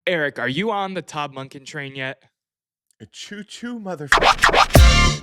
Erik, are you on the Todd Monken train yet? Choo choo, motherfucker.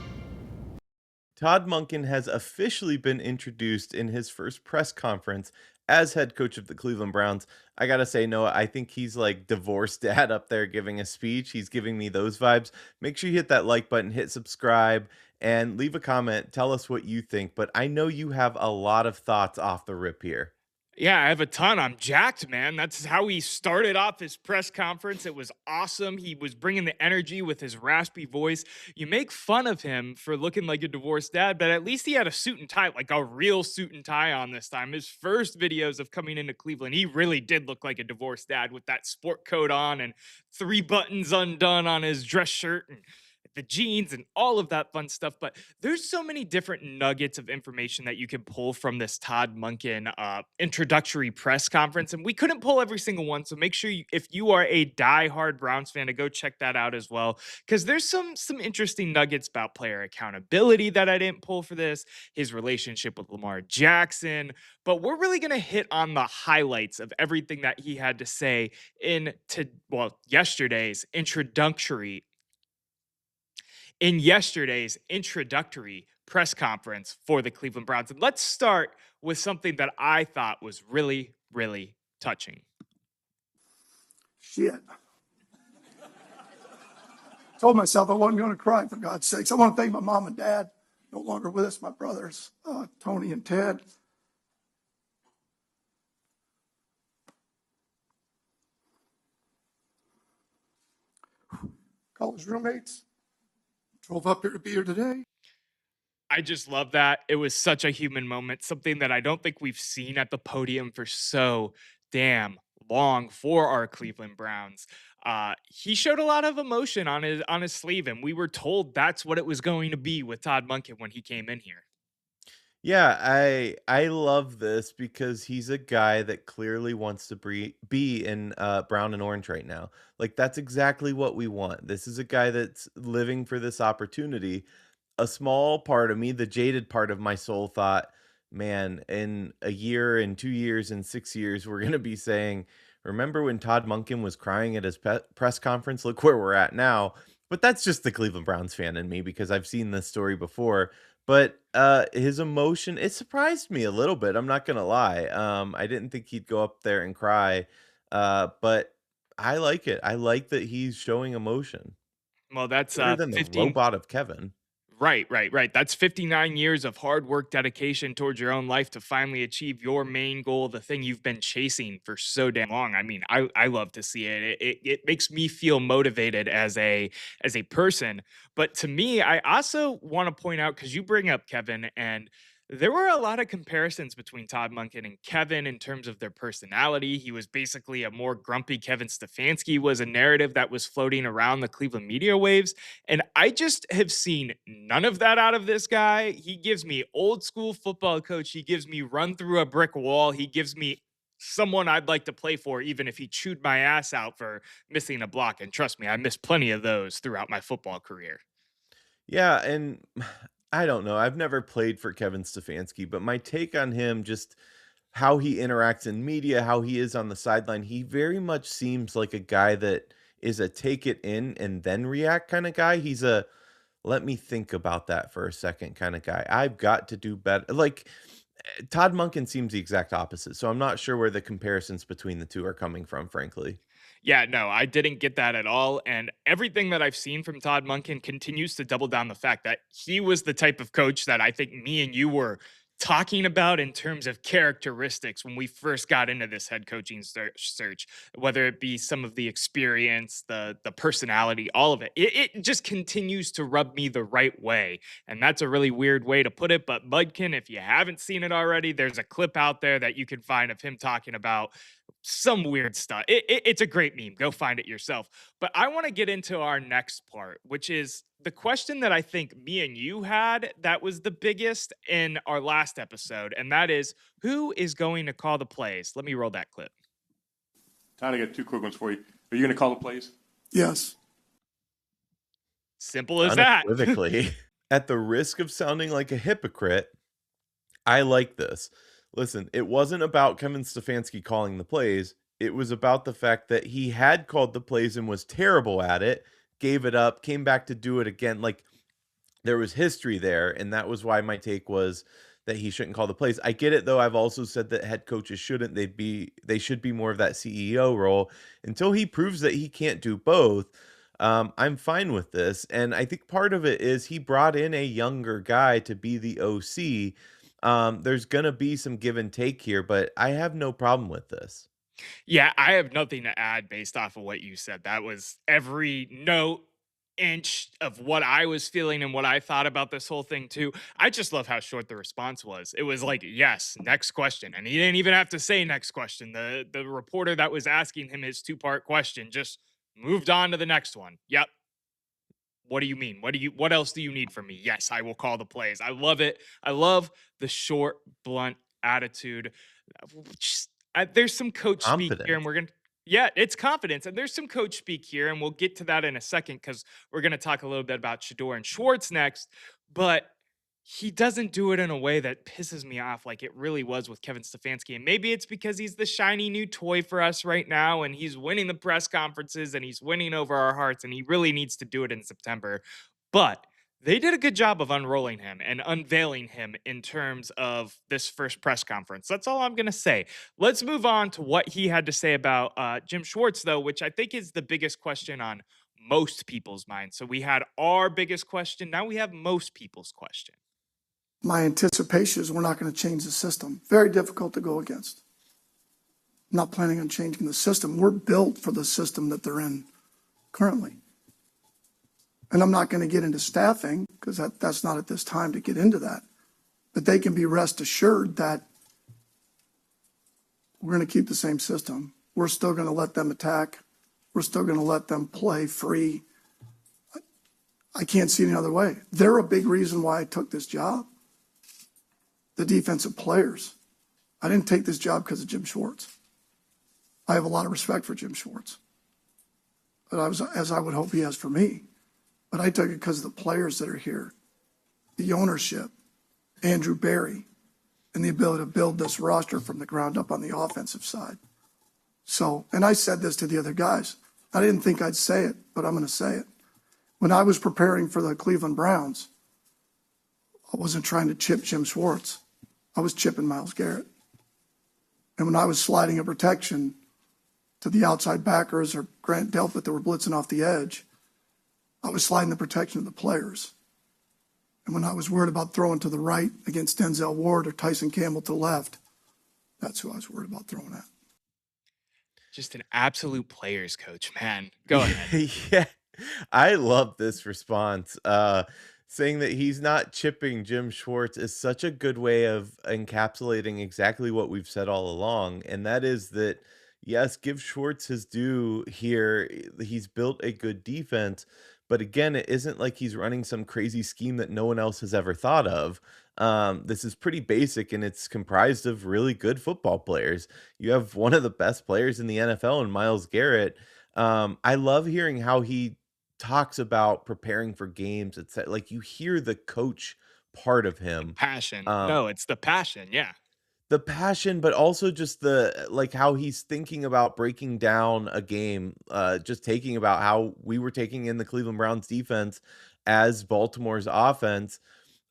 Todd Monken has officially been introduced in his first press conference as head coach of the Cleveland Browns. I gotta say, Noah, I think he's like divorced dad up there giving a speech. He's giving me those vibes. Make sure you hit that like button, hit subscribe, and leave a comment. Tell us what you think. But I know you have a lot of thoughts off the rip here. Yeah, I have a ton. I'm jacked, man. That's how he started off his press conference. It was awesome. He was bringing the energy with his raspy voice. You make fun of him for looking like a divorced dad, but at least he had a suit and tie, like a real suit and tie on this time. His first videos of coming into Cleveland, he really did look like a divorced dad with that sport coat on and three buttons undone on his dress shirt and the jeans and all of that fun stuff. But there's so many different nuggets of information that you can pull from this Todd Monken introductory press conference, and we couldn't pull every single one. So make sure if you are a diehard Browns fan, to go check that out as well, because there's some interesting nuggets about player accountability that I didn't pull for this, his relationship with Lamar Jackson. But we're really gonna hit on the highlights of everything that he had to say yesterday's introductory press conference for the Cleveland Browns. And let's start with something that I thought was really, really touching. Shit. Told myself I wasn't going to cry, for God's sakes. I want to thank my mom and dad, no longer with us, my brothers, Tony and Ted. College roommates. Drove up here to be here today. I just love that. It was such a human moment, something that I don't think we've seen at the podium for so damn long for our Cleveland Browns. He showed a lot of emotion on his sleeve, and we were told that's what it was going to be with Todd Monken when he came in here. Yeah, I love this because he's a guy that clearly wants to be in brown and orange right now. Like that's exactly what we want. This is a guy that's living for this opportunity. A small part of me, the jaded part of my soul thought, man, in a year, in 2 years, in 6 years, we're gonna be saying, remember when Todd Monken was crying at his press conference? Look where we're at now. But that's just the Cleveland Browns fan in me because I've seen this story before. But, his emotion, it surprised me a little bit, I'm not gonna lie. I didn't think he'd go up there and cry, but I like it. I like that he's showing emotion. Well, that's Better than the 15. robot of Kevin. Right. That's 59 years of hard work, dedication towards your own life to finally achieve your main goal, the thing you've been chasing for so damn long. I mean, I love to see it. It makes me feel motivated as a person. But to me, I also want to point out, because you bring up Kevin, and there were a lot of comparisons between Todd Monken and Kevin in terms of their personality. He was basically a more grumpy Kevin Stefanski, was a narrative that was floating around the Cleveland media waves. And I just have seen none of that out of this guy. He gives me old school football coach. He gives me run through a brick wall. He gives me someone I'd like to play for, even if he chewed my ass out for missing a block. And trust me, I missed plenty of those throughout my football career. Yeah, and I don't know. I've never played for Kevin Stefanski, but my take on him, just how he interacts in media, how he is on the sideline, he very much seems like a guy that is a take it in and then react kind of guy. He's a let me think about that for a second kind of guy. I've got to do better. Like Todd Monken seems the exact opposite. So I'm not sure where the comparisons between the two are coming from, frankly. Yeah, no, I didn't get that at all. And everything that I've seen from Todd Monken continues to double down the fact that he was the type of coach that I think me and you were talking about in terms of characteristics when we first got into this head coaching search, whether it be some of the experience, the personality, all of it. It just continues to rub me the right way. And that's a really weird way to put it. But Mudkin, if you haven't seen it already, there's a clip out there that you can find of him talking about some weird stuff. It's a great meme. Go find it yourself. But I want to get into our next part, which is the question that I think me and you had that was the biggest in our last episode. And that is, who is going to call the plays? Let me roll that clip. Todd, I got two quick ones for you. Are you going to call the plays? Yes. Simple as that. Unequivocally. At the risk of sounding like a hypocrite, I like this. Listen, it wasn't about Kevin Stefanski calling the plays. It was about the fact that he had called the plays and was terrible at it, gave it up, came back to do it again. Like, there was history there, and that was why my take was that he shouldn't call the plays. I get it though. I've also said that head coaches shouldn't. They should be more of that CEO role until he proves that he can't do both. I'm fine with this, and I think part of it is he brought in a younger guy to be the OC. There's gonna be some give and take here, but I have no problem with this. Yeah, I have nothing to add based off of what you said. That was every note, inch of what I was feeling and what I thought about this whole thing too. I just love how short the response was. It was like, "Yes, next question." And he didn't even have to say next question. The reporter that was asking him his two-part question just moved on to the next one. Yep. What do you mean? What else do you need from me? Yes, I will call the plays. I love it. I love the short, blunt attitude. Just, there's some coach speak here, and Confidence. we're gonna. Yeah, it's confidence, and there's some coach speak here, and we'll get to that in a second because we're gonna talk a little bit about Shador and Schwartz next. But he doesn't do it in a way that pisses me off like it really was with Kevin Stefanski. And maybe it's because he's the shiny new toy for us right now and he's winning the press conferences and he's winning over our hearts and he really needs to do it in September. But they did a good job of unrolling him and unveiling him in terms of this first press conference. That's all I'm going to say. Let's move on to what he had to say about Jim Schwartz, though, which I think is the biggest question on most people's minds. So we had our biggest question. Now we have most people's question. My anticipation is we're not going to change the system. Very difficult to go against. I'm not planning on changing the system. We're built for the system that they're in currently. And I'm not going to get into staffing because that's not at this time to get into that. But they can be rest assured that we're going to keep the same system. We're still going to let them attack. We're still going to let them play free. I can't see any other way. They're a big reason why I took this job. The defensive players. I didn't take this job because of Jim Schwartz. I have a lot of respect for Jim Schwartz, but as I would hope he has for me. But I took it because of the players that are here, the ownership, Andrew Berry, and the ability to build this roster from the ground up on the offensive side. So, and I said this to the other guys. I didn't think I'd say it, but I'm going to say it. When I was preparing for the Cleveland Browns, I wasn't trying to chip Jim Schwartz. I was chipping Myles Garrett. And when I was sliding a protection to the outside backers or Grant Delpit that were blitzing off the edge, I was sliding the protection of the players. And when I was worried about throwing to the right against Denzel Ward or Tyson Campbell to the left, that's who I was worried about throwing at. Just an absolute players coach, man. Go ahead. Yeah, I love this response. Saying that he's not chipping Jim Schwartz is such a good way of encapsulating exactly what we've said all along, and that is that yes, give Schwartz his due here. He's built a good defense, but again, it isn't like he's running some crazy scheme that no one else has ever thought of. This is pretty basic, and it's comprised of really good football players. You have one of the best players in the NFL in Myles Garrett. I love hearing how he talks about preparing for games. It's like you hear the coach part of him. Passion. Um, No, it's the passion. Yeah. the passion, but also just the like how he's thinking about breaking down a game, just taking about how we were taking in the Cleveland Browns defense as Baltimore's offense.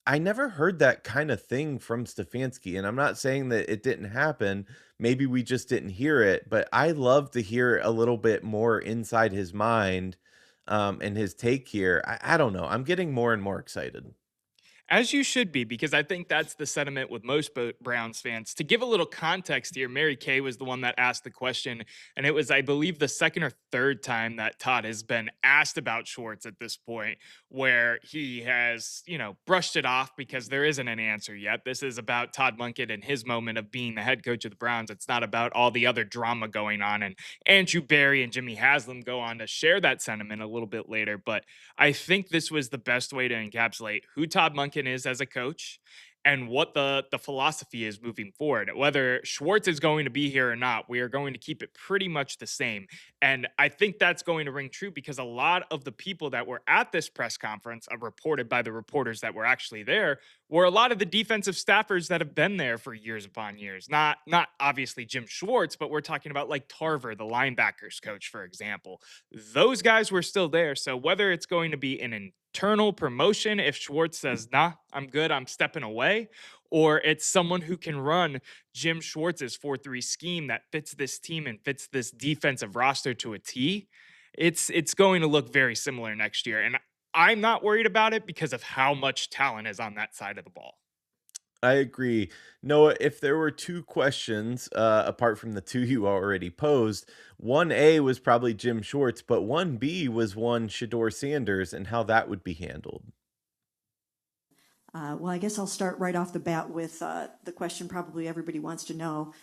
I never heard that kind of thing from Stefanski, and I'm not saying that it didn't happen. Maybe we just didn't hear it, but I love to hear a little bit more inside his mind, and his take here. I don't know. I'm getting more and more excited. As you should be, because I think that's the sentiment with most Browns fans. To give a little context here, Mary Kay was the one that asked the question, and it was, I believe, the second or third time that Todd has been asked about Schwartz at this point, where he has, brushed it off because there isn't an answer yet. This is about Todd Monken and his moment of being the head coach of the Browns. It's not about all the other drama going on. And Andrew Berry and Jimmy Haslam go on to share that sentiment a little bit later. But I think this was the best way to encapsulate who Todd Monken is as a coach and what the philosophy is moving forward. Whether Schwartz is going to be here or not, we are going to keep it pretty much the same. And I think that's going to ring true because a lot of the people that were at this press conference, reported by the reporters that were actually there, were a lot of the defensive staffers that have been there for years upon years. Not obviously Jim Schwartz, but we're talking about like Tarver, the linebackers coach, for example. Those guys were still there. So whether it's going to be an internal promotion if Schwartz says, nah, I'm good, I'm stepping away, or it's someone who can run Jim Schwartz's 4-3 scheme that fits this team and fits this defensive roster to a T, it's going to look very similar next year. And I'm not worried about it because of how much talent is on that side of the ball. I agree. Noah, if there were two questions, apart from the two you already posed, 1A was probably Jim Schwartz, but 1B was one Shador Sanders and how that would be handled. Well, I guess I'll start right off the bat with the question probably everybody wants to know.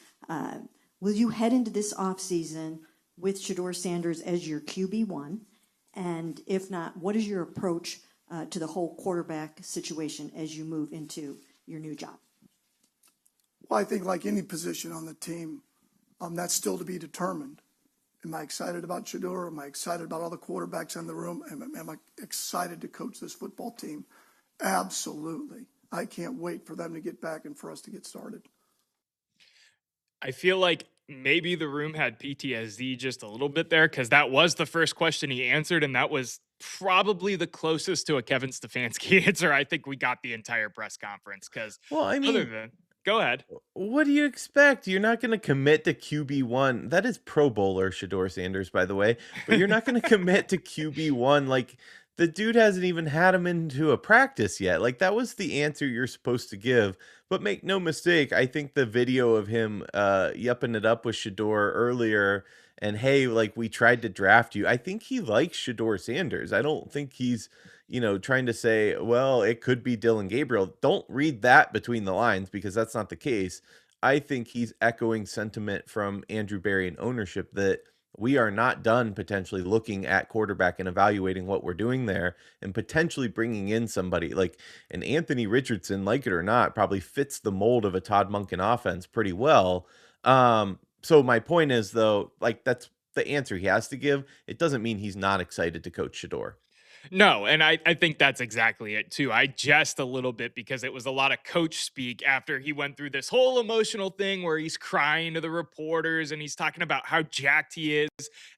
Will you head into this offseason with Shador Sanders as your QB1? And if not, what is your approach to the whole quarterback situation as you move into your new job? Well, I think like any position on the team, that's still to be determined. Am I excited about Shador? Am I excited about all the quarterbacks in the room? Am I excited to coach this football team? Absolutely. I can't wait for them to get back and for us to get started. I feel like maybe the room had PTSD just a little bit there because that was the first question he answered, and that was probably the closest to a Kevin Stefanski answer I think we got the entire press conference. Because Well, I other mean, than, go ahead. what do you expect? You're not going to commit to QB1. That is Pro Bowler Shador Sanders, by the way. But you're not going to commit to QB1. Like, the dude hasn't even had him into a practice yet. Like, that was the answer you're supposed to give. But make no mistake, I think the video of him yupping it up with Shador earlier and, hey, like, we tried to draft you. I think he likes Shador Sanders. I don't think he's trying to say, well, it could be Dylan Gabriel. Don't read that between the lines because that's not the case. I think he's echoing sentiment from Andrew Berry and ownership that we are not done potentially looking at quarterback and evaluating what we're doing there and potentially bringing in somebody like an Anthony Richardson, like it or not, probably fits the mold of a Todd Monken offense pretty well. So my point is, though, like that's the answer he has to give. It doesn't mean he's not excited to coach Shador. No, and I think that's exactly it too. I jest a little bit because it was a lot of coach speak after he went through this whole emotional thing where he's crying to the reporters and he's talking about how jacked he is.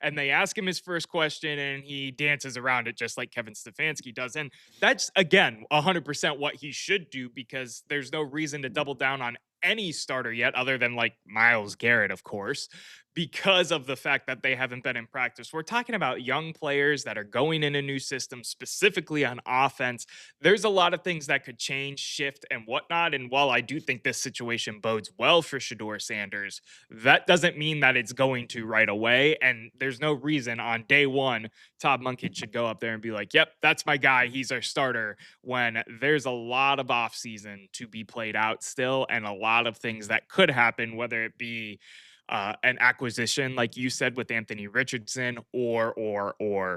And they ask him his first question and he dances around it just like Kevin Stefanski does. And that's, again, 100% what he should do because there's no reason to double down on any starter yet, other than like Miles Garrett, of course, because of the fact that they haven't been in practice. We're talking about young players that are going in a new system, specifically on offense. There's a lot of things that could change, shift, and whatnot. And while I do think this situation bodes well for Shador Sanders, that doesn't mean that it's going to right away. And there's no reason on day one, Todd Monken should go up there and be like, yep, that's my guy. He's our starter. When there's a lot of offseason to be played out still, and a lot of things that could happen, whether it be an acquisition, like you said, with Anthony Richardson, or.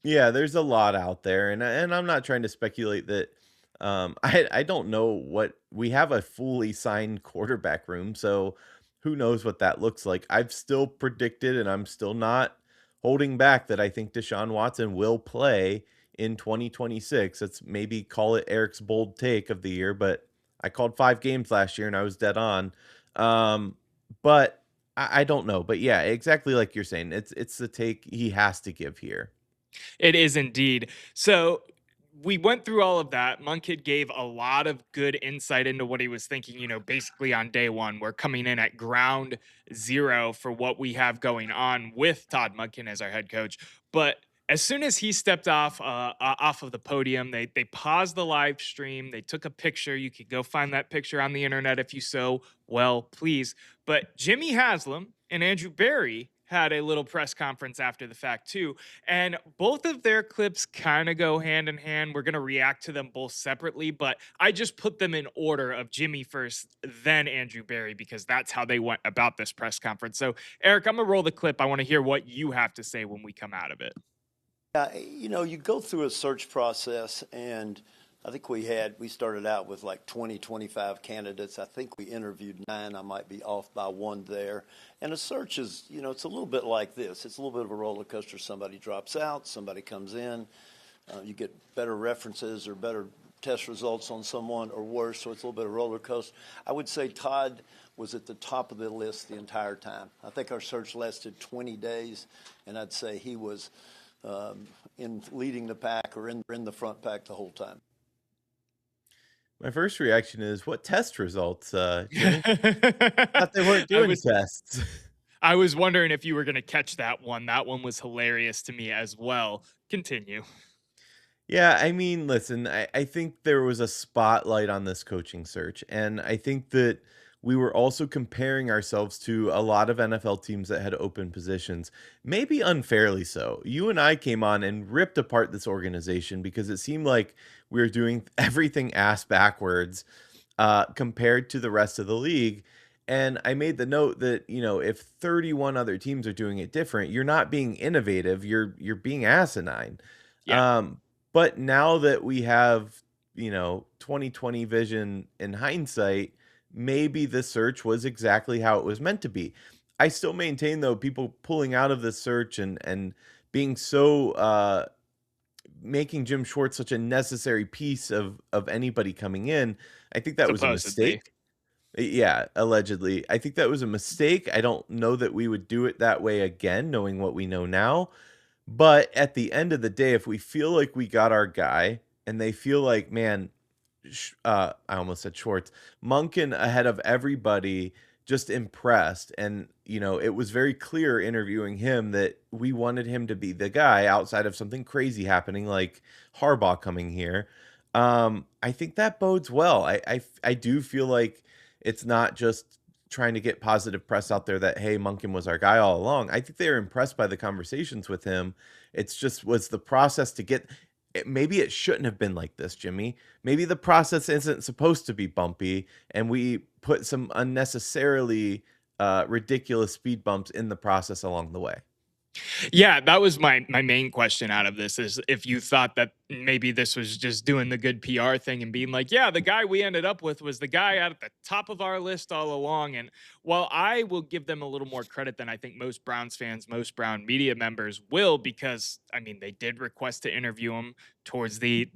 Yeah, there's a lot out there, and I'm not trying to speculate that. I don't know what we have a fully signed quarterback room, so who knows what that looks like. I've still predicted, and I'm still not holding back that I think Deshaun Watson will play in 2026. That's maybe call it Eric's bold take of the year, but I called 5 games last year and I was dead on. But I don't know. But yeah, exactly like you're saying, it's the take he has to give here. It is indeed. So we went through all of that. Munkid gave a lot of good insight into what he was thinking, basically on day one. We're coming in at ground zero for what we have going on with Todd Monken as our head coach. But as soon as he stepped off of the podium, they paused the live stream. They took a picture. You could go find that picture on the internet if you so well please. But Jimmy Haslam and Andrew Berry had a little press conference after the fact too. And both of their clips kind of go hand in hand. We're going to react to them both separately, but I just put them in order of Jimmy first, then Andrew Berry, because that's how they went about this press conference. So, Eric, I'm going to roll the clip. I want to hear what you have to say when we come out of it. You go through a search process, and I think we started out with like 20, 25 candidates. I think we interviewed 9. I might be off by 1 there. And a search is, it's a little bit like this. It's a little bit of a roller coaster. Somebody drops out, somebody comes in. You get better references or better test results on someone or worse, so it's a little bit of a roller coaster. I would say Todd was at the top of the list the entire time. I think our search lasted 20 days, and I'd say he was in leading the pack or in the front pack the whole time. My first reaction is, what test results, Jimmy? Thought they weren't doing tests. I was wondering if you were going to catch that one. That one was hilarious to me as well. Continue. Yeah, I mean, listen, I think there was a spotlight on this coaching search, and I think that we were also comparing ourselves to a lot of NFL teams that had open positions, maybe unfairly so. You and I came on and ripped apart this organization because it seemed like we were doing everything ass backwards compared to the rest of the league. And I made the note that, if 31 other teams are doing it different, you're not being innovative, you're being asinine. Yeah. But now that we have, 2020 vision in hindsight, maybe the search was exactly how it was meant to be. I still maintain, though, people pulling out of the search and being so making Jim Schwartz such a necessary piece of anybody coming in. I think that was a Supposedly. mistake. Yeah, allegedly. I think that was a mistake. I don't know that we would do it that way again, knowing what we know now. But at the end of the day, if we feel like we got our guy and they feel like, man, I almost said Schwartz, Monken ahead of everybody, just impressed. And, it was very clear interviewing him that we wanted him to be the guy outside of something crazy happening like Harbaugh coming here. I think that bodes well. I do feel like it's not just trying to get positive press out there that, hey, Monken was our guy all along. I think they were impressed by the conversations with him. It's just was the process to get maybe it shouldn't have been like this, Jimmy. Maybe the process isn't supposed to be bumpy, and we put some unnecessarily ridiculous speed bumps in the process along the way. Yeah, that was my main question out of this, is if you thought that maybe this was just doing the good PR thing and being like, yeah, the guy we ended up with was the guy out at the top of our list all along. And while I will give them a little more credit than I think most Browns fans, most Brown media members will, because I mean, they did request to interview him towards the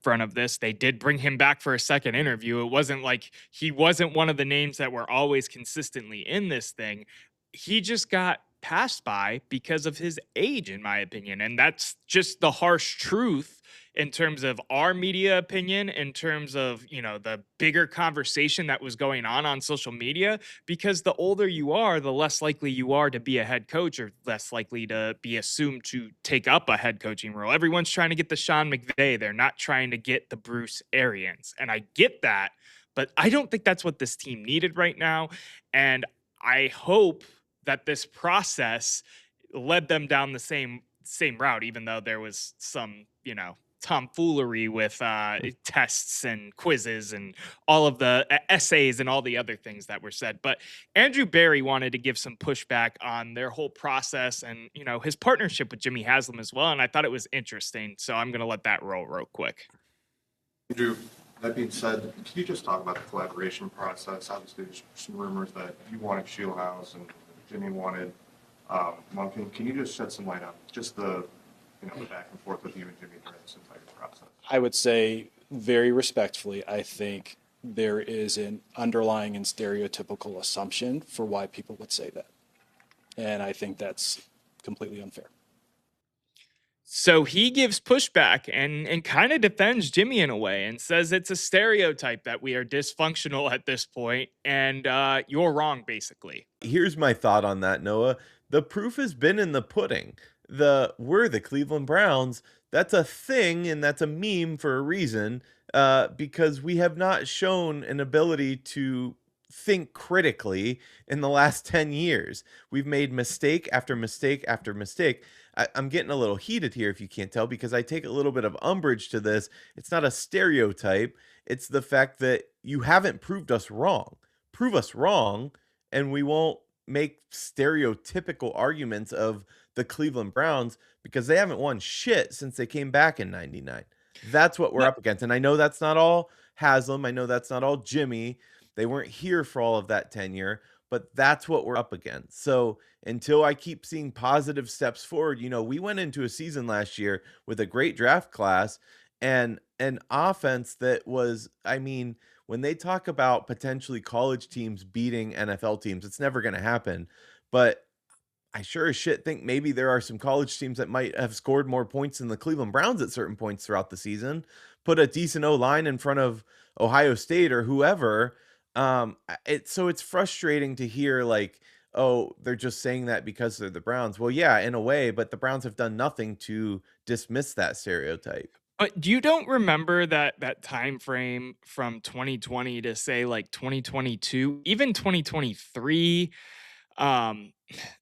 front of this. They did bring him back for a second interview. It wasn't like he wasn't one of the names that were always consistently in this thing. He just got passed by because of his age, in my opinion. And that's just the harsh truth in terms of our media opinion, in terms of, the bigger conversation that was going on social media. Because the older you are, the less likely you are to be a head coach, or less likely to be assumed to take up a head coaching role. Everyone's trying to get the Sean McVay. They're not trying to get the Bruce Arians. And I get that, but I don't think that's what this team needed right now. And I hope that this process led them down the same route, even though there was some, tomfoolery with tests and quizzes and all of the essays and all the other things that were said. But Andrew Berry wanted to give some pushback on their whole process and, his partnership with Jimmy Haslam as well. And I thought it was interesting. So I'm going to let that roll real quick. Andrew, that being said, can you just talk about the collaboration process? Obviously, there's some rumors that you wanted Shieldhouse and Jimmy wanted Monken. Can you just shed some light on just the the back and forth with you and Jimmy during this entire process? I would say very respectfully, I think there is an underlying and stereotypical assumption for why people would say that. And I think that's completely unfair. So he gives pushback and kind of defends Jimmy in a way and says it's a stereotype that we are dysfunctional at this point, and you're wrong, basically. Here's my thought on that, Noah. The proof has been in the pudding. We're the Cleveland Browns. That's a thing, and that's a meme for a reason, because we have not shown an ability to think critically in the last 10 years. We've made mistake after mistake after mistake. I'm getting a little heated here, if you can't tell, because I take a little bit of umbrage to this. It's not a stereotype. It's the fact that you haven't proved us wrong. Prove us wrong, and we won't make stereotypical arguments of the Cleveland Browns, because they haven't won shit since they came back in '99. That's what we're But up against, and I know that's not all Haslam, I know that's not all Jimmy. They weren't here for all of that tenure, but that's what we're up against. So, until I keep seeing positive steps forward, we went into a season last year with a great draft class and an offense that was, I mean, when they talk about potentially college teams beating NFL teams, it's never gonna happen, but I sure as shit think maybe there are some college teams that might have scored more points than the Cleveland Browns at certain points throughout the season. Put a decent O line in front of Ohio State or whoever. It's frustrating to hear like, oh, they're just saying that because they're the Browns. Well, yeah, in a way, but the Browns have done nothing to dismiss that stereotype. you don't remember that time frame from 2020 to say like 2022, even 2023, um,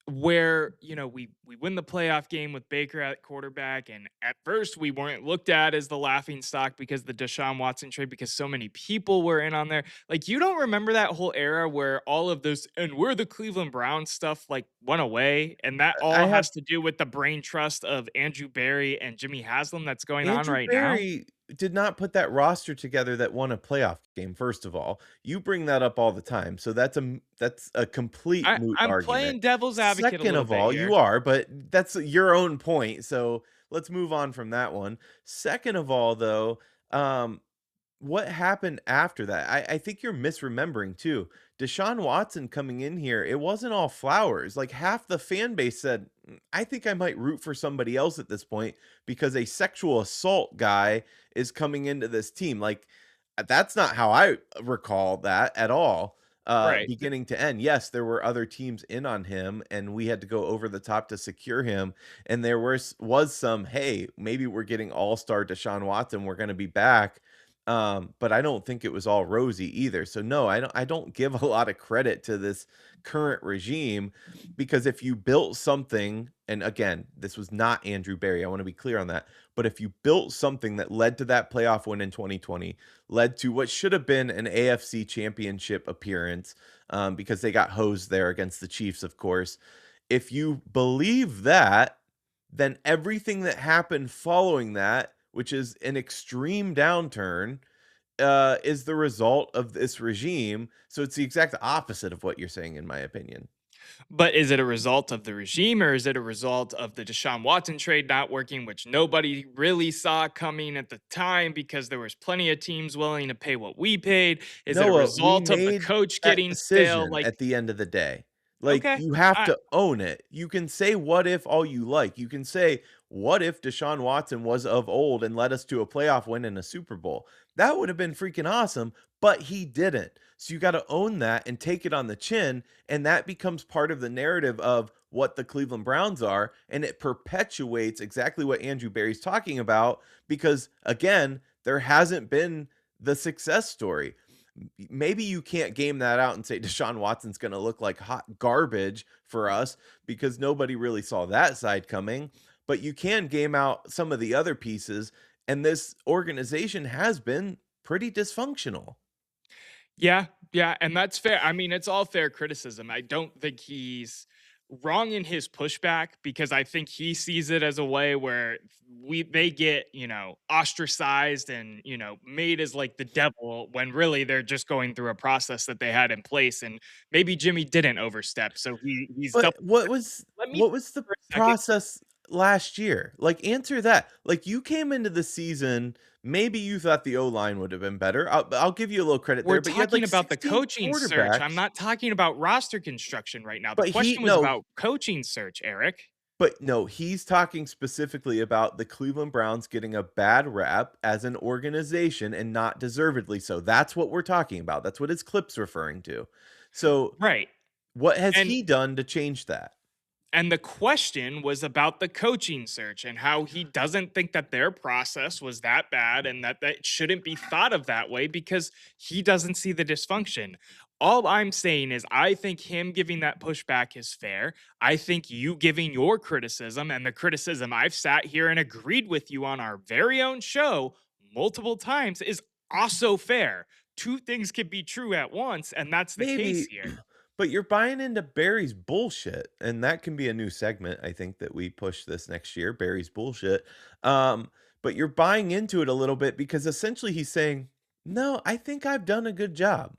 where we win the playoff game with Baker at quarterback, and at first we weren't looked at as the laughing stock because the Deshaun Watson trade, because so many people were in on there. Like, you don't remember that whole era where all of those "and we're the Cleveland Browns" stuff like went away, and that I all have has to do with the brain trust of Andrew Berry and Jimmy Haslam that's going on Andrew right now. Berry did not put that roster together that won a playoff game, first of all. You bring that up all the time, so that's a complete moot I'm argument. playing devil's advocate a Second little of bit all, you here. are, but that's your own point, so let's move on from that one. Second of all, though, um, what happened after that? I think you're misremembering too. Deshaun Watson coming in here, it wasn't all flowers. Like half the fan base said, I think I might root for somebody else at this point because a sexual assault guy is coming into this team." Like that's not how I recall that at all. Right. Beginning to end. Yes, there were other teams in on him, and we had to go over the top to secure him. And there was some, hey, maybe we're getting all-star Deshaun Watson. We're going to be back, but I don't think it was all rosy either. So no, I don't give a lot of credit to this current regime because if you built something, and again, this was not Andrew Berry, I want to be clear on that. But if you built something that led to that playoff win in 2020, led to what should have been an AFC championship appearance, because they got hosed there against the Chiefs, of course. If you believe that, then everything that happened following that, which is an extreme downturn, is the result of this regime. So it's the exact opposite of what you're saying, in my opinion. But is it a result of the regime, or is it a result of the Deshaun Watson trade not working, which nobody really saw coming at the time because there was plenty of teams willing to pay what we paid? Is it a Noah, we result of the made coach that getting stale? decision Like, at the end of the day. Like, okay, you have I, to own it. You can say what if all you like. You can say, what if Deshaun Watson was of old and led us to a playoff win and a Super Bowl? That would have been freaking awesome, but he didn't. So you got to own that and take it on the chin. And that becomes part of the narrative of what the Cleveland Browns are. And it perpetuates exactly what Andrew Berry's talking about because, again, there hasn't been the success story. Maybe you can't game that out and say Deshaun Watson's going to look like hot garbage for us because nobody really saw that side coming. But you can game out some of the other pieces, and this organization has been pretty dysfunctional. yeah, yeah, and that's fair. I mean, it's all fair criticism. I don't think he's wrong in his pushback because I think he sees it as a way where they get, ostracized and, made as like the devil when really they're just going through a process that they had in place, and maybe Jimmy didn't overstep. So he's But double. Let me what was the for a second. process last year? Like, answer that. Like, you came into the season, maybe you thought the O-line would have been better. I'll give you a little credit We're there, but you had talking like about the 16 coaching search. I'm quarterbacks. not talking about roster construction right now. The But question was about coaching search, Eric. but no, he's talking specifically about the Cleveland Browns getting a bad rap as an organization and not deservedly so. That's what we're talking about. That's what his clip's referring to. So, Right. what has And he done to change that? And the question was about the coaching search and how he doesn't think that their process was that bad and that shouldn't be thought of that way because he doesn't see the dysfunction. All I'm saying is, I think him giving that pushback is fair. I think you giving your criticism and the criticism I've sat here and agreed with you on our very own show multiple times is also fair. Two things can be true at once, and that's the case Maybe, here. but you're buying into Barry's bullshit, and that can be a new segment. I think that we push this next year, Barry's bullshit. Um, but you're buying into it a little bit because essentially he's saying, "No, I think I've done a good job."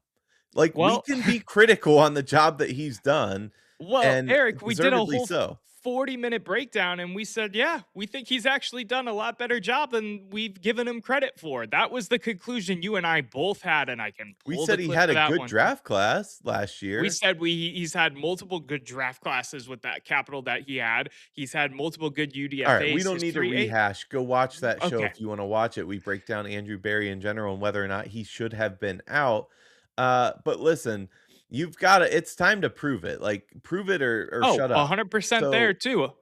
Like, we Well, can be critical on the job that he's done, Well, and Eric, we did a deservedly whole so. 40-minute breakdown and we said, yeah, we think he's actually done a lot better job than we've given him credit for. That was the conclusion you and I both had, and I can We pull the said he clip had for a that good one. draft class last We year. said he's had multiple good draft classes with that capital that he had. He's had multiple good Alright, we UDFAs. don't His need to 3.8. rehash. Go watch that show Okay. if you wanna watch it. We break down Andrew Berry in general and whether or not he should have been out. But listen, you've gotta it's time to prove it. Like, prove it or Oh, shut up. 100% there So, too.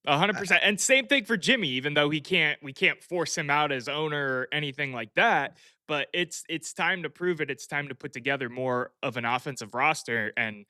I 100%. And same thing for Jimmy, even though we can't force him out as owner or anything like that. But it's time to prove it. It's time to put together more of an offensive roster and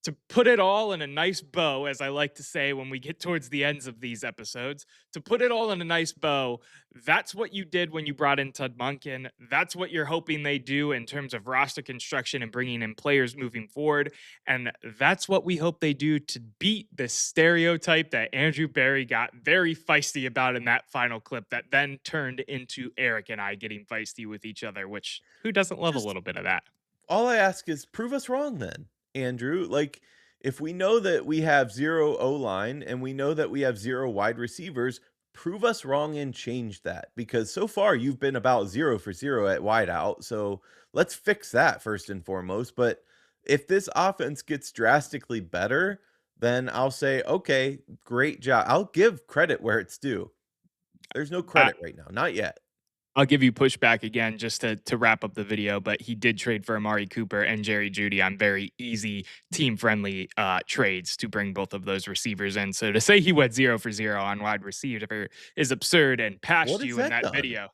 to put it all in a nice bow, as I like to say when we get towards the ends of these episodes, to put it all in a nice bow, that's what you did when you brought in Todd Monken. That's what you're hoping they do in terms of roster construction and bringing in players moving forward. And that's what we hope they do to beat the stereotype that Andrew Berry got very feisty about in that final clip that then turned into Eric and I getting feisty with each other, which who doesn't love a just little bit of that? all I ask is prove us wrong then, Andrew. Like, if we know that we have 0 O-line and we know that we have 0 wide receivers, prove us wrong and change that because so far you've been about 0 for 0 at wideout. So let's fix that first and foremost. But if this offense gets drastically better, then I'll say, okay, great job. I'll give credit where it's due. There's no I, credit right now, not yet. I'll give you pushback again just to wrap up the video, but he did trade for Amari Cooper and Jerry Judy on very easy, team friendly trades to bring both of those receivers in. So to say he went 0 for 0 on wide receiver is absurd and What past has you in that that done? video.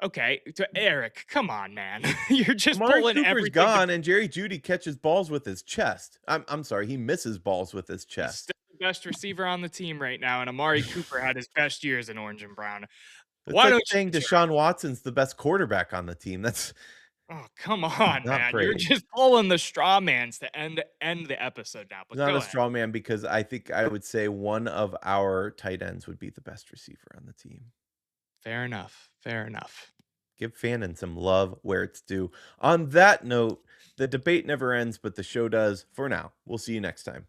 Okay, to Eric, come on, man. You're just Amari pulling Cooper's everything to gone, and Jerry Judy catches balls with his chest. I'm sorry, he misses balls with his he's chest. still the best receiver on the team right now, and Amari Cooper had his best years in orange and brown. It's Why like don't saying you Deshaun Watson's the best quarterback on the team. That's Oh, come on, not man. You're praise. just pulling the straw mans to end the episode now, He's but not go a ahead. straw man because I think I would say one of our tight ends would be the best receiver on the team. Fair enough. Fair enough. Give Fannin some love where it's due. On that note, the debate never ends, but the show does for now. We'll see you next time.